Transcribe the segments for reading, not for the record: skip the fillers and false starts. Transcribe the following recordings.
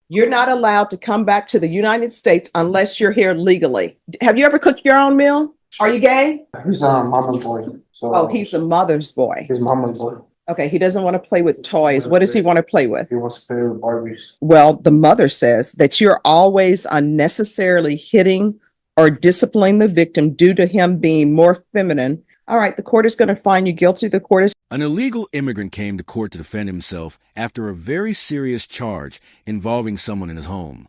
You're not allowed to come back to the United States unless you're here legally. Have you ever cooked your own meal? Are you gay? He's a mama's boy. So Oh, he's a mother's boy. he's mama's boy. Okay, he doesn't want to play with toys. What does he want to play with? He wants to play with Barbies. Well, the mother says that you're always unnecessarily hitting or disciplining the victim due to him being more feminine. All right, the court is going to find you guilty. The court is. An illegal immigrant came to court to defend himself after a very serious charge involving someone in his home.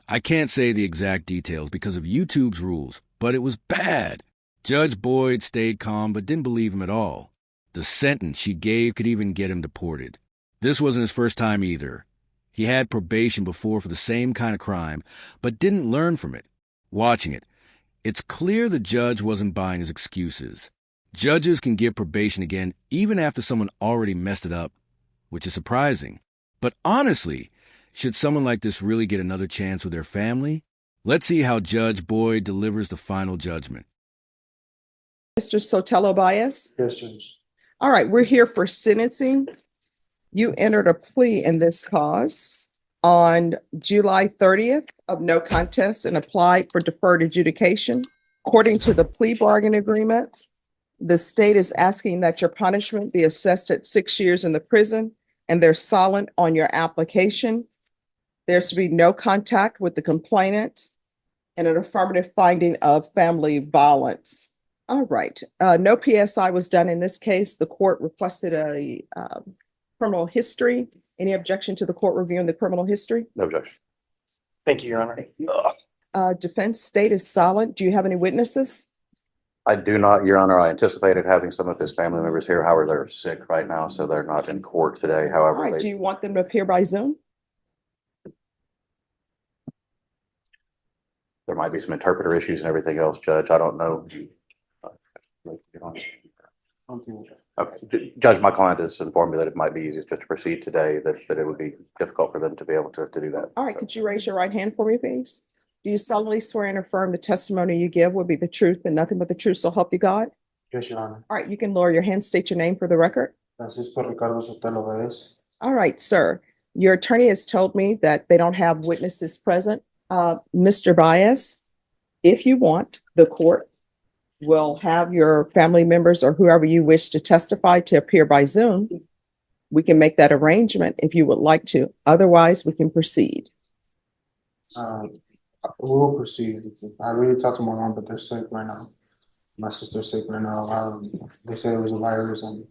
I can't say the exact details because of YouTube's rules, but it was bad. Judge Boyd stayed calm but didn't believe him at all. The sentence she gave could even get him deported. This wasn't his first time either. He had probation before for the same kind of crime, but didn't learn from it. Watching it, it's clear the judge wasn't buying his excuses. Judges can give probation again even after someone already messed it up, which is surprising. But honestly, should someone like this really get another chance with their family? Let's see how Judge Boyd delivers the final judgment. Mr. Sotelo Baez? Yes, Judge. All right, we're here for sentencing. You entered a plea in this cause on July 30th of no contest and applied for deferred adjudication. According to the plea bargain agreement, the state is asking that your punishment be assessed at 6 years in the prison, and they're silent on your application. There's to be no contact with the complainant and an affirmative finding of family violence. All right, no PSI was done in this case. The court requested a criminal history. Any objection to the court reviewing the criminal history? No objection. Thank you, Your Honor. Defense state is silent. Do you have any witnesses? I do not, Your Honor. I anticipated having some of his family members here. However, they're sick right now, so they're not in court today. All However, right, do you want them to appear by Zoom? there might be some interpreter issues and everything else, Judge. I don't know. Okay. Judge, my client has informed me that it might be easiest just to proceed today, that it would be difficult for them to be able to do that. All right, could you raise your right hand for me, please? Do you solemnly swear and affirm the testimony you give will be the truth and nothing but the truth, so help you God? Yes, Your Honor. All right, you can lower your hand, state your name for the record. Francisco Ricardo Sotelo Baez. All right, sir. Your attorney has told me that they don't have witnesses present. Mr. Baez, if you want, the court will have your family members or whoever you wish to testify to appear by Zoom. We can make that arrangement if you would like to. Otherwise, we can proceed. We will proceed. I really talked to my mom, but they're sick right now. My sister's sick right now. They said it was a virus, and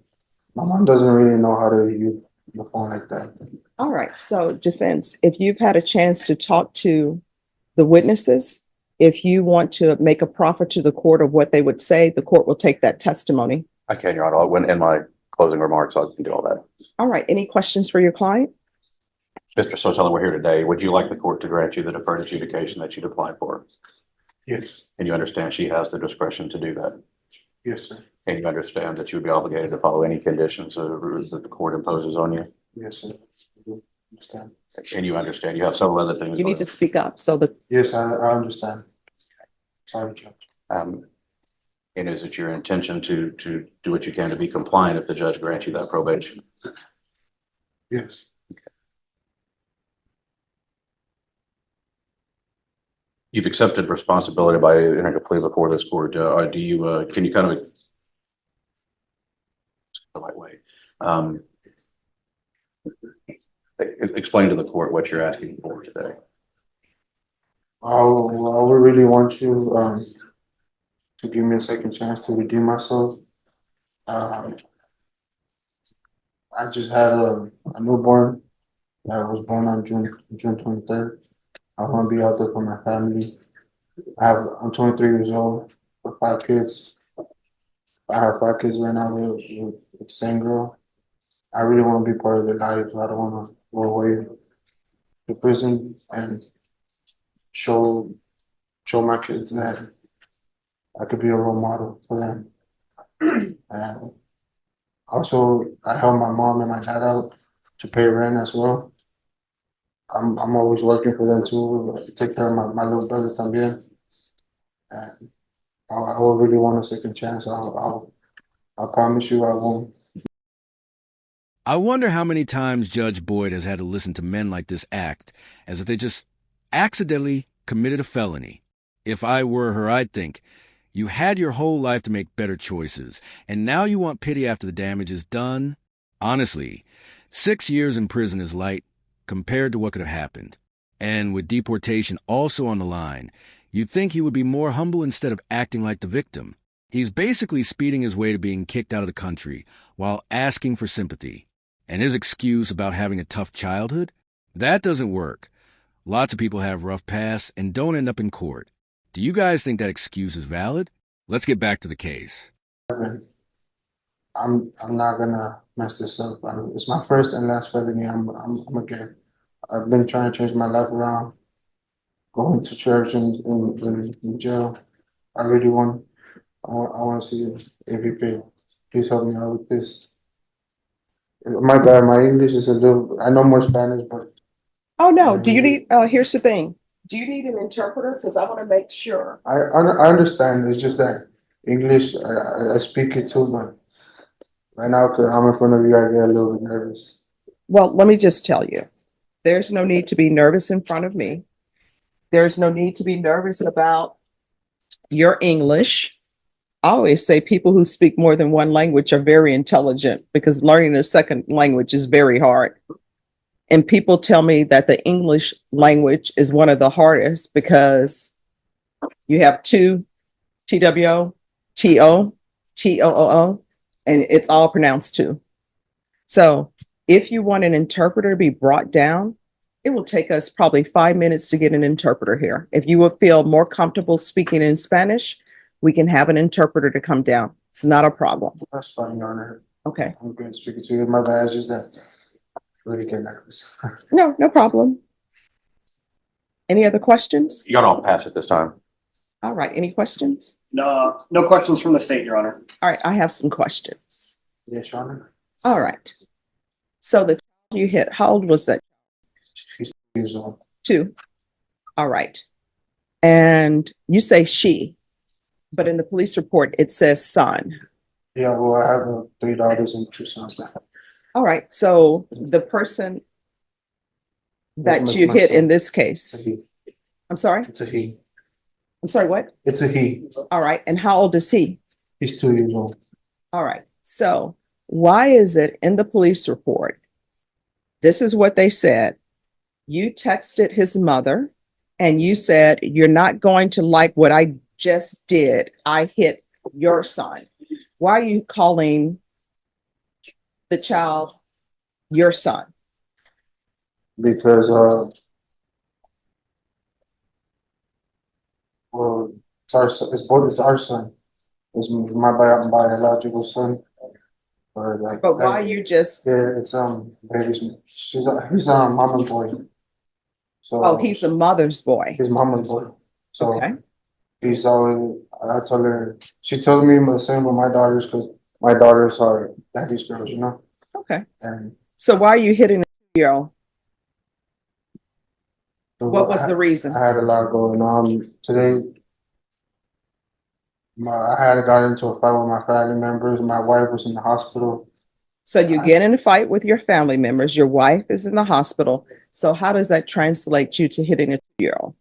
my mom doesn't really know how to use the phone like that. All right, so defense, if you've had a chance to talk to the witnesses, if you want to make a proffer to the court of what they would say, the court will take that testimony. I can, Your Honor. I'll win in my closing remarks. I can do all that. All right, any questions for your client? Mr. Sotelo, we're here today. Would you like the court to grant you the deferred adjudication that you'd applied for? Yes. And you understand she has the discretion to do that? Yes, sir. And you understand that you would be obligated to follow any conditions or rules that the court imposes on you? Yes, sir. I understand. And you understand you have several other things. You need to speak up so that. Yes, I understand. Sorry, Judge. And is it your intention to do what you can to be compliant if the judge grants you that probation? Yes. You've accepted responsibility by entering a plea before this court. Do you, can you kind of the right way? Explain to the court what you're asking for today. I would really want you to give me a second chance to redeem myself. I just had a newborn that was born on June 23rd. I want to be out there for my family. I'm 23 years old with 5 kids. I have 5 kids right now with the same girl. I really want to be part of their lives. I don't want to go away to prison and show my kids that I could be a role model for them. And also, I help my mom and my dad out to pay rent as well. I'm always working for them too, take care of my little brother también. And I would really want a second chance. I promise you I won't. I wonder how many times Judge Boyd has had to listen to men like this act as if they just accidentally committed a felony. If I were her, I'd think, you had your whole life to make better choices, and now you want pity after the damage is done? Honestly, 6 years in prison is light compared to what could have happened. And with deportation also on the line, you'd think he would be more humble instead of acting like the victim. He's basically speeding his way to being kicked out of the country while asking for sympathy. And his excuse about having a tough childhood? That doesn't work. Lots of people have rough pasts and don't end up in court. Do you guys think that excuse is valid? Let's get back to the case. I'm not gonna mess this up. It's my first and last felony. I'm again. I've been trying to change my life around, going to church and in jail. I really I want to see if you could please help me out with this. My bad, my English is a little, I know more Spanish, but Oh, no. Do you need, here's the thing. Do you need an interpreter? Because I want to make sure. I understand. It's just that English, I speak it too, but right now, because I'm in front of you, I get a little bit nervous. Well, let me just tell you, there's no need to be nervous in front of me. There's no need to be nervous about your English. I always say people who speak more than one language are very intelligent because learning a second language is very hard. And people tell me that the English language is one of the hardest because you have two TWO, TO, TOOO, and it's all pronounced two. So if you want an interpreter to be brought down, it will take us probably 5 minutes to get an interpreter here. If you would feel more comfortable speaking in Spanish, we can have an interpreter to come down. It's not a problem. That's fine, Your Honor. Okay. I'm good speaking to you. My bad, it's just that I really get nervous. No, no problem. Any other questions? Y'all don't pass at this time. All right. Any questions? No, no questions from the state, Your Honor. All right. I have some questions. Yes, Your Honor. All right. So the child you hit, how old was that? She's 2 years old. 2. All right. And you say she, but in the police report, it says son. Yeah, well, I have 3 daughters and 2 sons now. All right. So the person that That's you my hit son. in this case, It's a he. I'm sorry. It's a he. I'm sorry. What? It's a he. All right. And how old is he? He's 2 years old. All right. So why is it in the police report? This is what they said. You texted his mother and you said, you're not going to like what I just did. I hit your son. Why are you calling the child your son? Because well, it's our son. It's our son. It's my biological son. But why you just, Yeah, it's baby's. He's mama's boy. So oh, he's a mother's boy. his mama's boy. So Okay. he's always. I told her. She told me the same with my daughters because my daughters are daddy's girls, you know. Okay. And So why are you hitting a 2-year-old? so What was the reason? I had a lot going on today. I had got into a fight with my family members. My wife was in the hospital. So you get in a fight with your family members. Your wife is in the hospital. So how does that translate you to hitting a 2-year-old?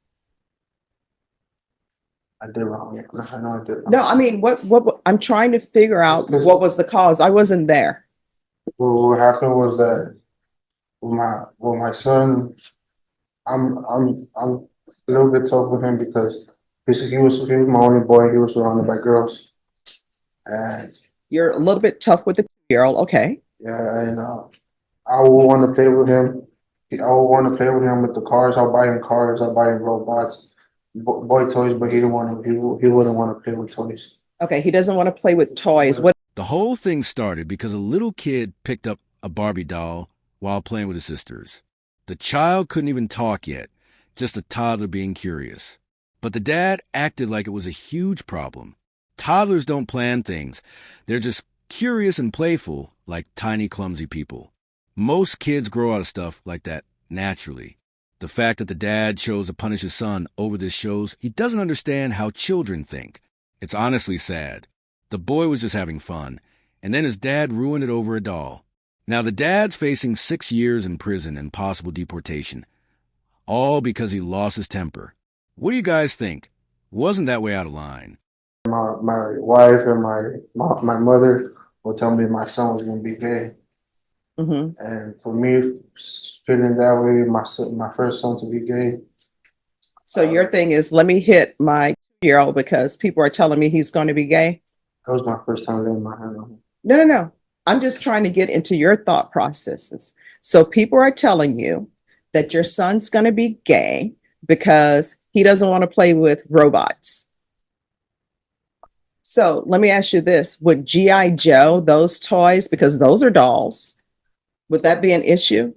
I did wrong. I know I did wrong. No, I mean, what I'm trying to figure out what was the cause. I wasn't there. Well, what happened was that with my son, I'm a little bit tough with him because he was my only boy. He was surrounded by girls, and You're a little bit tough with the 2-year-old. Okay. yeah, and I would want to play with him. I would want to play with him with the cars. I'll buy him cars. I'll buy him robots, boy toys, but he didn't want to. He wouldn't want to play with toys. Okay. He doesn't want to play with toys. What? The whole thing started because a little kid picked up a Barbie doll while playing with his sisters. The child couldn't even talk yet, just a toddler being curious. But the dad acted like it was a huge problem. Toddlers don't plan things. They're just curious and playful, like tiny, clumsy people. Most kids grow out of stuff like that naturally. The fact that the dad chose to punish his son over this shows he doesn't understand how children think. It's honestly sad. The boy was just having fun, and then his dad ruined it over a doll. Now, the dad's facing 6 years in prison and possible deportation, all because he lost his temper. What do you guys think? Wasn't that way out of line? My wife and my mother will tell me my son was gonna be gay. Mhm. And for me, feeling that way, my first son to be gay, So your thing is, let me hit my 2-year-old because people are telling me he's going to be gay. that was my first time laying my hand on him. No, no, no. I'm just trying to get into your thought processes. So people are telling you that your son's going to be gay because he doesn't want to play with robots. So let me ask you this. Would G.I. Joe, those toys, because those are dolls, would that be an issue?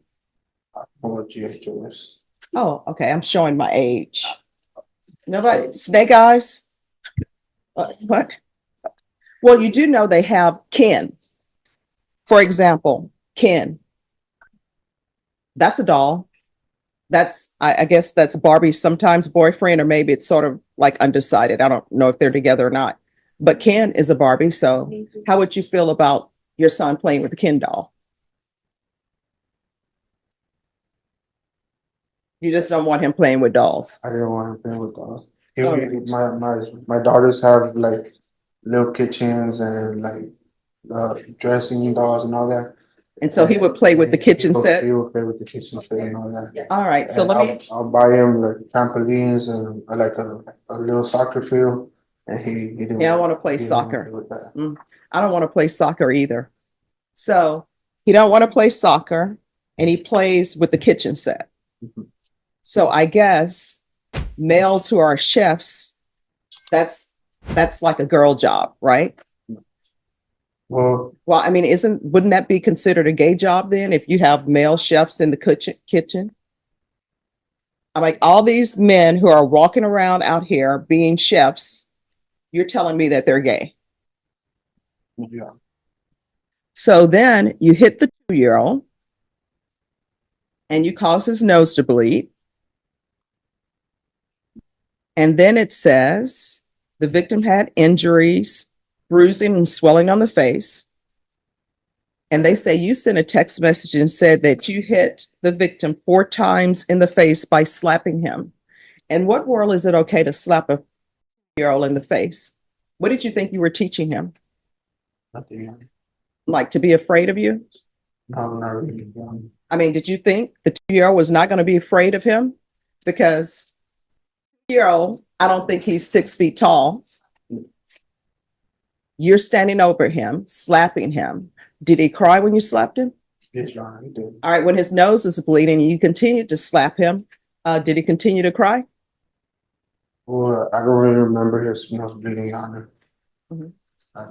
I don't know what G.I. Joe is. Oh, okay. I'm showing my age. Nobody, Snake Eyes? What? Well, you do know they have Ken. For example, Ken. That's a doll. That's, I guess that's Barbie's sometimes boyfriend, or maybe it's sort of like undecided. I don't know if they're together or not. But Ken is a Barbie. So how would you feel about your son playing with the Ken doll? You just don't want him playing with dolls. I didn't want him playing with dolls. Oh. My daughters have like little kitchens and like dressing dolls and all that. And so he would play with the kitchen set. He would play with the kitchen set and all that. All right. So And let me, I'll buy him like trampolines and like a little soccer field, and he didn't. Yeah, I want to play he didn't want to soccer. play with that. I don't want to play soccer either. So he don't want to play soccer and he plays with the kitchen set. Mhm. So I guess males who are chefs, that's like a girl job, right? Well, Well, I mean, wouldn't that be considered a gay job then if you have male chefs in the kitchen? I'm like, all these men who are walking around out here being chefs, you're telling me that they're gay. yeah. So then you hit the 2-year-old and you cause his nose to bleed. And then it says the victim had injuries, bruising and swelling on the face. And they say you sent a text message and said that you hit the victim 4 times in the face by slapping him. In what world is it okay to slap a 2-year-old in the face? What did you think you were teaching him? Nothing. Like to be afraid of you? No, not really. I mean, did you think the 2-year-old was not going to be afraid of him? Because 2-year-old, I don't think he's 6 feet tall. You're standing over him, slapping him. Did he cry when you slapped him? Yes, Your Honor, he did. All right, when his nose is bleeding, you continued to slap him. Did he continue to cry? Well, I don't really remember his nose bleeding, Your Honor.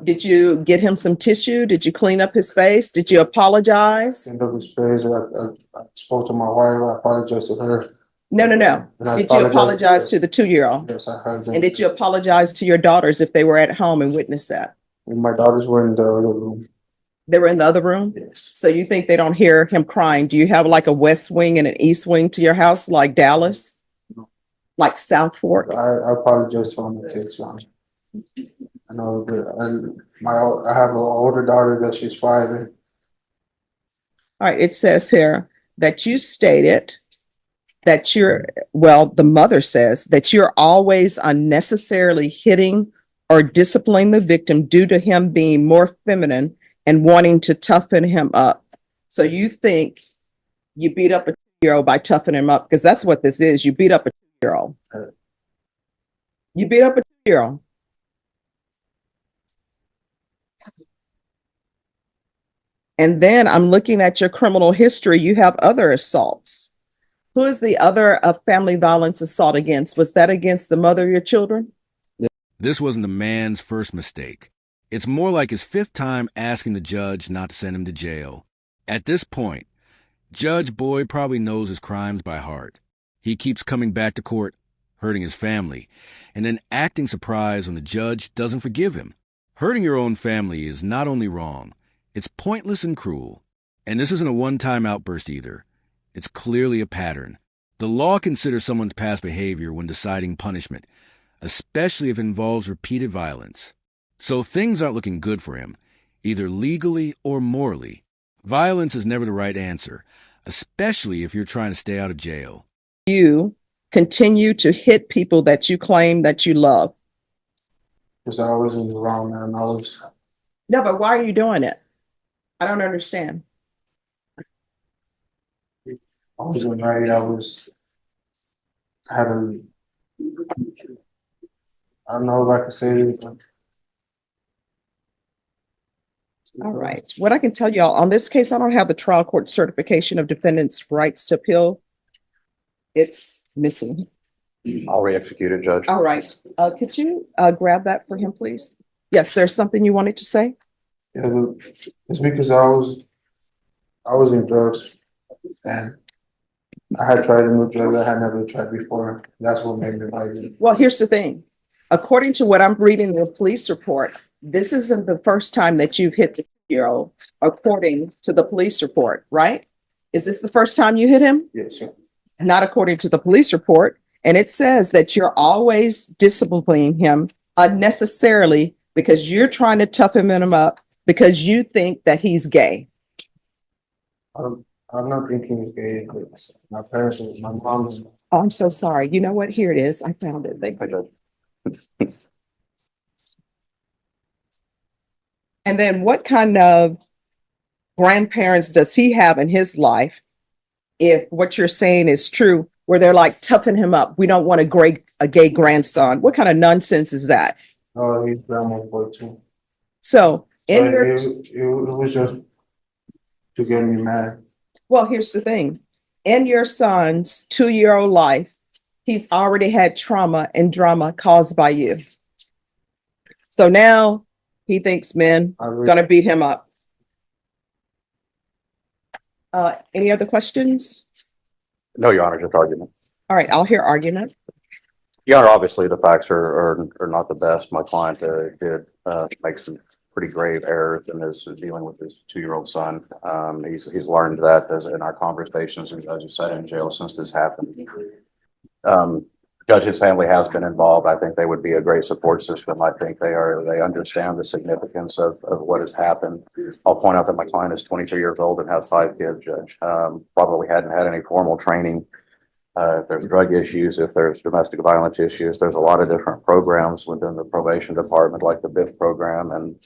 Did you get him some tissue? Did you clean up his face? Did you apologize? End of his face. I spoke to my wife. I apologized to her. No, no, no. And I Did you apologize to the 2-year-old? Yes, I heard them. And did you apologize to your daughters if they were at home and witnessed that? And my daughters were in the other room. They were in the other room? Yes. So you think they don't hear him crying? Do you have like a west wing and an east wing to your house, like Dallas? No. Like South Fork? I apologize to all my kids, Your Honor. I know that I have an older daughter that she's 5. All right, it says here that you stated that the mother says that you're always unnecessarily hitting or disciplining the victim due to him being more feminine and wanting to toughen him up. So you think you beat up a 2-year-old by toughening him up, because that's what this is. You beat up a 2-year-old. You beat up a 2-year-old. And then I'm looking at your criminal history. You have other assaults. Who is the other family violence assault against? Was that against the mother of your children? This wasn't the man's first mistake. It's more like his 5th time asking the judge not to send him to jail. At this point, Judge Boyd probably knows his crimes by heart. He keeps coming back to court, hurting his family, and then acting surprised when the judge doesn't forgive him. Hurting your own family is not only wrong, it's pointless and cruel. And this isn't a one-time outburst either. It's clearly a pattern. The law considers someone's past behavior when deciding punishment, especially if it involves repeated violence. So things aren't looking good for him, either legally or morally. Violence is never the right answer, especially if you're trying to stay out of jail. You continue to hit people that you claim that you love. Because I wasn't wrong, man. No, but why are you doing it? I don't understand. I wasn't right. I don't know if I can say it, but All right. What I can tell y'all on this case, I don't have the trial court certification of defendant's rights to appeal. It's missing. I'll re-execute it, Judge. All right. Could you grab that for him, please? Yes, there's something you wanted to say? yeah, it's because I was in drugs and I had tried a new drug I had never tried before. That's what made me like it. Well, here's the thing. According to what I'm reading in the police report, this isn't the first time that you've hit the 2-year-old, according to the police report, right? Is this the first time you hit him? Yes, sir. Not according to the police report. And it says that you're always disciplining him unnecessarily because you're trying to toughen him up because you think that he's gay. I'm not thinking it's gay, but my parents, my mom, Oh, I'm so sorry. You know what? Here it is. I found it. Thank Hi, you. Judge. And then what kind of grandparents does he have in his life if what you're saying is true, where they're like, toughen him up. We don't want a gay grandson. What kind of nonsense is that? he's grandma's boy too. So in But your, it was just to get me mad. well, here's the thing. In your son's 2-year-old life, he's already had trauma and drama caused by you. So now he thinks men I really, gonna beat him up. Any other questions? No, Your Honor, just argument. All right, I'll hear argument. Your Honor, obviously, the facts are not the best. My client did make some pretty grave errors in his dealing with his 2-year-old son. He's learned that as in our conversations, and as you said, in jail since this happened. Judge, his family has been involved. I think they would be a great support system. I think they understand the significance of what has happened. I'll point out that my client is 22 years old and has 5 kids, Judge. Probably hadn't had any formal training. If there's drug issues, if there's domestic violence issues, there's a lot of different programs within the probation department, like the BIF program and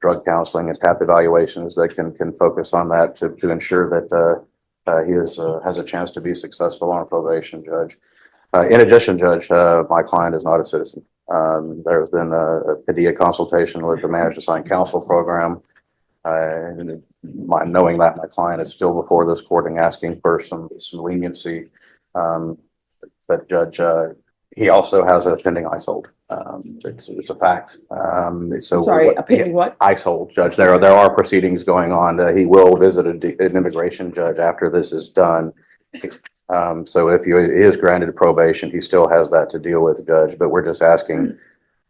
drug counseling and TAP evaluations that can focus on that to ensure that he has a chance to be successful on probation, Judge. In addition, Judge, my client is not a citizen. There's been a PDEA consultation with the Managed Assigned Counsel program. Knowing that my client is still before this court and asking for some leniency, but Judge, he also has a pending ICE hold. It's a fact. So Sorry, a pending what? ICE hold, Judge. There are proceedings going on. He will visit an immigration judge after this is done. So if he is granted probation, he still has that to deal with, Judge. But we're just asking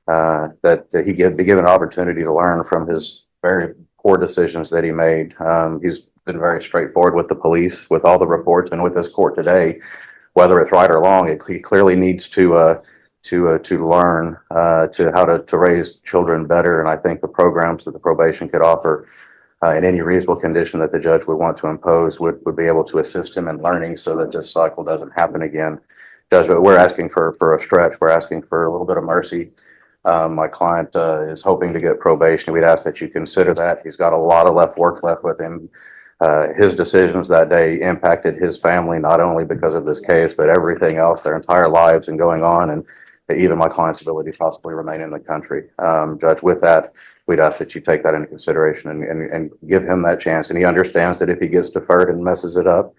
that he be given an opportunity to learn from his very poor decisions that he made. He's been very straightforward with the police, with all the reports, and with this court today. Whether it's right or wrong, he clearly needs to learn to how to raise children better. And I think the programs that the probation could offer in any reasonable condition that the judge would want to impose would be able to assist him in learning so that this cycle doesn't happen again. Judge, but we're asking for a stretch. We're asking for a little bit of mercy. My client is hoping to get probation. We'd ask that you consider that. He's got a lot of work left with him. His decisions that day impacted his family, not only because of this case, but everything else, their entire lives and going on, and even my client's ability to possibly remain in the country. Judge, with that, we'd ask that you take that into consideration and give him that chance. And he understands that if he gets deferred and messes it up,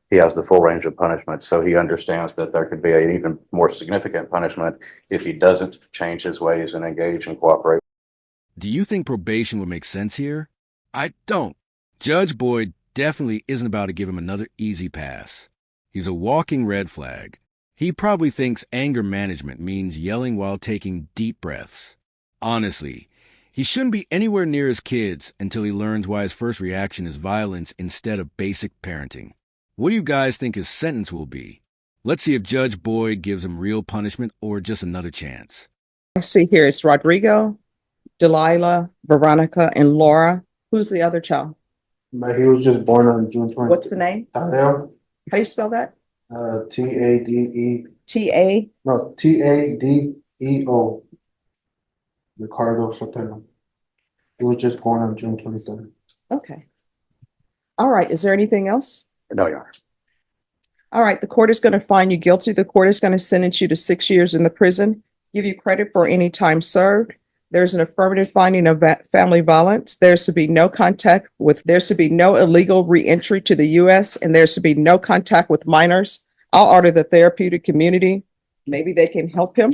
he has the full range of punishment. So he understands that there could be an even more significant punishment if he doesn't change his ways and engage and cooperate. Do you think probation would make sense here? I don't. Judge Boyd definitely isn't about to give him another easy pass. He's a walking red flag. He probably thinks anger management means yelling while taking deep breaths. Honestly, he shouldn't be anywhere near his kids until he learns why his first reaction is violence instead of basic parenting. What do you guys think his sentence will be? Let's see if Judge Boyd gives him real punishment or just another chance. I see here it's Rodrigo, Delilah, Veronica, and Laura. Who's the other child? But he was just born on June 20. What's the name? Tadeo, How do you spell that? T-A-D-E, T-A? no, T-A-D-E-O. Ricardo Sotelo. He was just born on June 23rd. Okay. All right. Is there anything else? No, Your Honor. All right. The court is going to find you guilty. The court is going to sentence you to 6 years in the prison, give you credit for any time served. There's an affirmative finding of family violence. There's to be no contact with, there's to be no illegal reentry to the U.S., and there's to be no contact with minors. I'll order the therapeutic community. Maybe they can help him.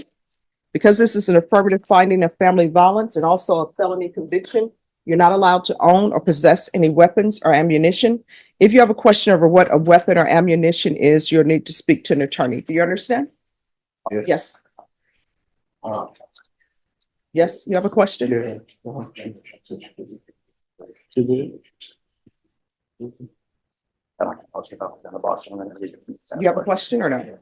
Because this is an affirmative finding of family violence and also a felony conviction, you're not allowed to own or possess any weapons or ammunition. If you have a question over what a weapon or ammunition is, you'll need to speak to an attorney. Do you understand? Yes. Uh, Yes, you have a question? yeah. I'll check out the boss. You have a question or no?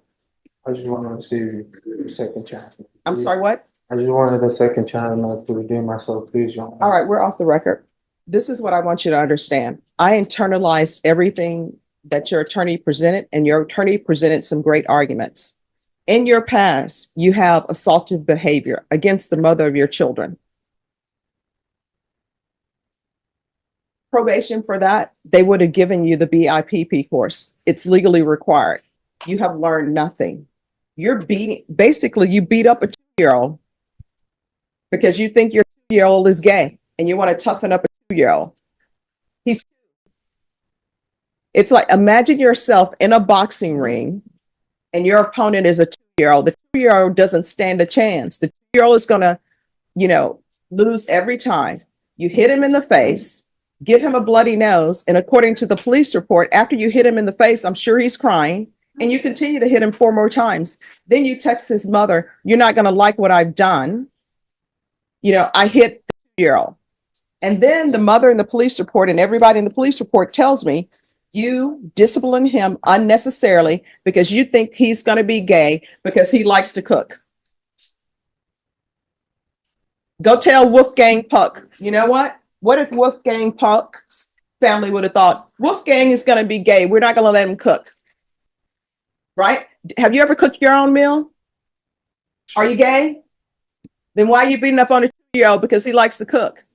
I just wanted to see a second chance. I'm sorry, what? I just wanted a second chance to redeem myself, please, Your Honor. All right, we're off the record. This is what I want you to understand. I internalized everything that your attorney presented, and your attorney presented some great arguments. In your past, you have assaultive behavior against the mother of your children. Probation for that, they would have given you the BIPP course. It's legally required. You have learned nothing. You're basically you beat up a 2-year-old because you think your 2-year-old is gay and you want to toughen up a 2-year-old. It's like, imagine yourself in a boxing ring and your opponent is a 2-year-old. The 2-year-old doesn't stand a chance. The 2-year-old is going to, lose every time. You hit him in the face, give him a bloody nose. And according to the police report, after you hit him in the face, I'm sure he's crying, and you continue to hit him 4 more times. Then you text his mother, you're not going to like what I've done. I hit the 2-year-old. And then the mother in the police report and everybody in the police report tells me, you discipline him unnecessarily because you think he's going to be gay because he likes to cook. Go tell Wolfgang Puck. You know what? What if Wolfgang Puck's family would have thought, Wolfgang is going to be gay, we're not going to let him cook. Right? Have you ever cooked your own meal? Are you gay? Then why are you beating up on a 2-year-old because he likes to cook?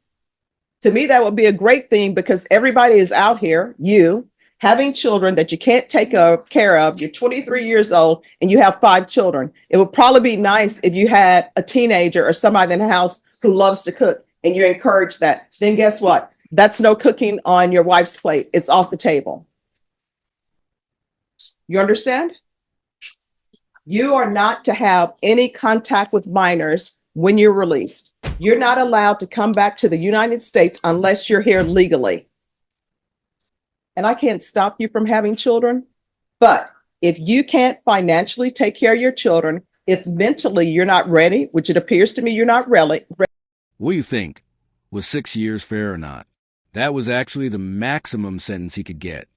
To me, that would be a great thing because everybody is out here, you, having children that you can't take care of. You're 23 years old and you have 5 children. It would probably be nice if you had a teenager or somebody in the house who loves to cook and you encourage that. Then guess what? That's no cooking on your wife's plate. It's off the table. You understand? You are not to have any contact with minors when you're released. You're not allowed to come back to the United States unless you're here legally. And I can't stop you from having children, but if you can't financially take care of your children, if mentally you're not ready, which it appears to me you're not ready. What do you think? Was 6 years fair or not? That was actually the maximum sentence he could get.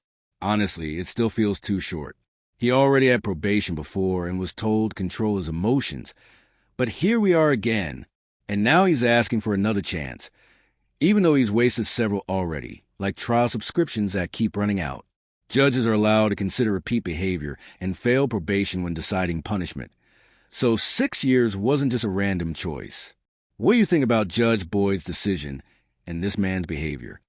Honestly, it still feels too short. He already had probation before and was told to control his emotions. But here we are again, and now he's asking for another chance, even though he's wasted several already, like trial subscriptions that keep running out. Judges are allowed to consider repeat behavior and fail probation when deciding punishment. So 6 years wasn't just a random choice. What do you think about Judge Boyd's decision and this man's behavior?